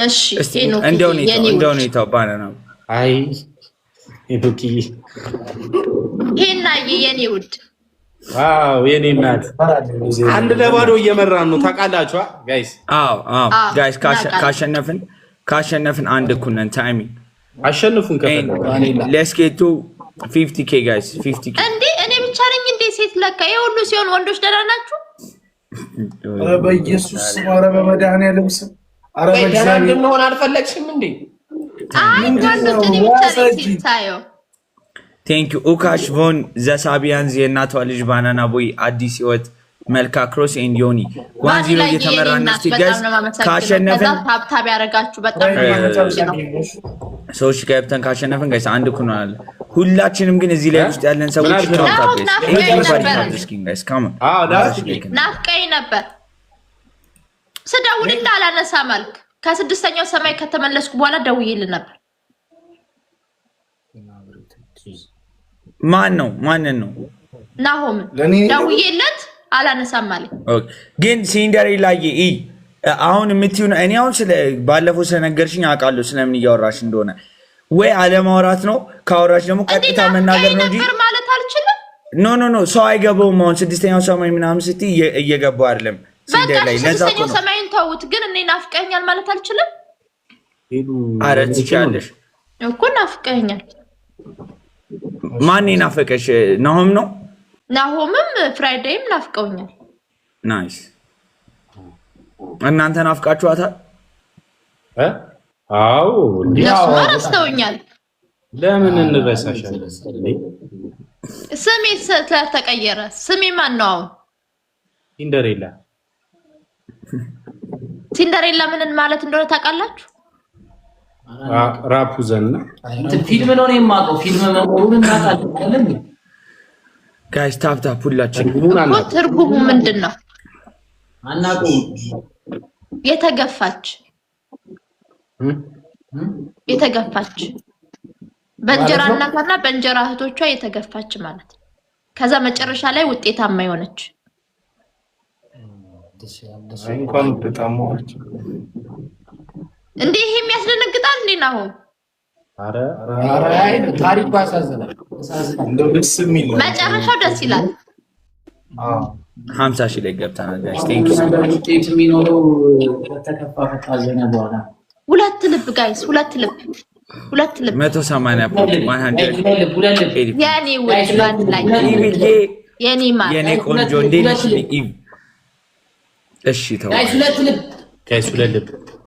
እሺ እንደው ነው ተባለ ነው አይ ኢዱኪ ሄና የኔ ውድ ዋው የኔ እናት አንድ ለባዶ እየመራን ነው ታውቃላችሁ ጋይስ አዎ ጋይስ ካሸነፍን አንድ ኩነን ታይሚንግ አሸንፉን ከፈለኩ let's get to 50k guys 50k እንዴ እኔ ብቻ ነኝ እንዴ ሴት ለካ የሁሉ ሲሆን ወንዶች ደህና ናችሁ ኧረ በኢየሱስ ኧረ በመድኃኒዓለም ስም ኧረ በእግዚአብሔር እንደሆነ አልፈለግሽም እንዴ አይ ወንዶች እኔ ብቻ ነኝ ሴት ታየው thank you ኡካሽ ቮን ዘሳቢያንዝ የእናቷ ልጅ ባናና ቦይ አዲስ ህይወት መልካ ክሮስ ኤንድ ዮኒ 1-0 እየተመራን ነው ጋይስ ካሸነፍን ታብታብ ያረጋችሁ በጣም ሶሽ ካፕተን ካሸነፍን ጋይስ አንድ ኩናል ሁላችንም ግን እዚህ ላይ ውስጥ ያለን ሰዎች ታብታብ ጋይስ ካም ናፍቀኝ ነበር ስደውልልህ አላነሳ ማልክ ከስድስተኛው ሰማይ ከተመለስኩ በኋላ ደውዬልህ ነበር ማንን ነው ናሆም ደውዬለት አላነሳም ማለት ኦኬ ግን ሲንደሬላ አሁን የምትዩ እኔ አሁን ስለ ባለፈው ስለነገርሽኝ አውቃለሁ ስለምን እያወራሽ እንደሆነ ወይ አለማውራት ነው ካወራሽ ደግሞ ቀጥታ መናገር ነው እንጂ ማለት አልችልም ኖ ሰው አይገባውም አሁን ስድስተኛው ሰማይ ምናምን ስትይ እየገባው አይደለም ሲንደሬላ ለዛ ነው ሰማይን ተውት ግን እኔ ናፍቀኛል ማለት አልችልም አረ ትችያለሽ እኮ ናፍቀኛል ማን ናፈቀሽ ናሆም ነው ናሆምም ፍራይዴይም ናፍቀውኛል ናይስ እናንተ ናፍቃችኋታል አዎ ለሱ ማስተውኛል ለምን እንረሳሻለን ስሜ ስለተቀየረ ስሜ ማን ነው ሲንደሬላ ምን ማለት እንደሆነ ታውቃላችሁ ራፑዘን ፊልም ነው የማውቀው ፊልም መሆኑን እናውቃለን ጋይስ ታፕታፕ ሁላችን ትርጉሙ ምንድነው አናውቀው የተገፋች በእንጀራ እናቷና በእንጀራ እህቶቿ የተገፋች ማለት ከዛ መጨረሻ ላይ ውጤታማ የሆነች እንኳን በጣም ወርጭ እንዴ ይሄ የሚያስደነግጣል እንዴ ነው አረ አይ ታሪክ ባሳዘናል እንደው ደስ የሚል መጨረሻው ደስ ይላል 50 ሺህ ላይ ገብተናል ጋይስ ቴንክ ዩ ውጤት የሚኖረው ከተከፋ ፈታዘነ በኋላ ሁለት ልብ ጋይስ ሁለት ልብ 180 ያኔ ወይ ባንድ ላይ የኔ ማለት የኔ ቆንጆ እንዴ ነሽ ኢቭ እሺ ተው ጋይስ ሁለት ልብ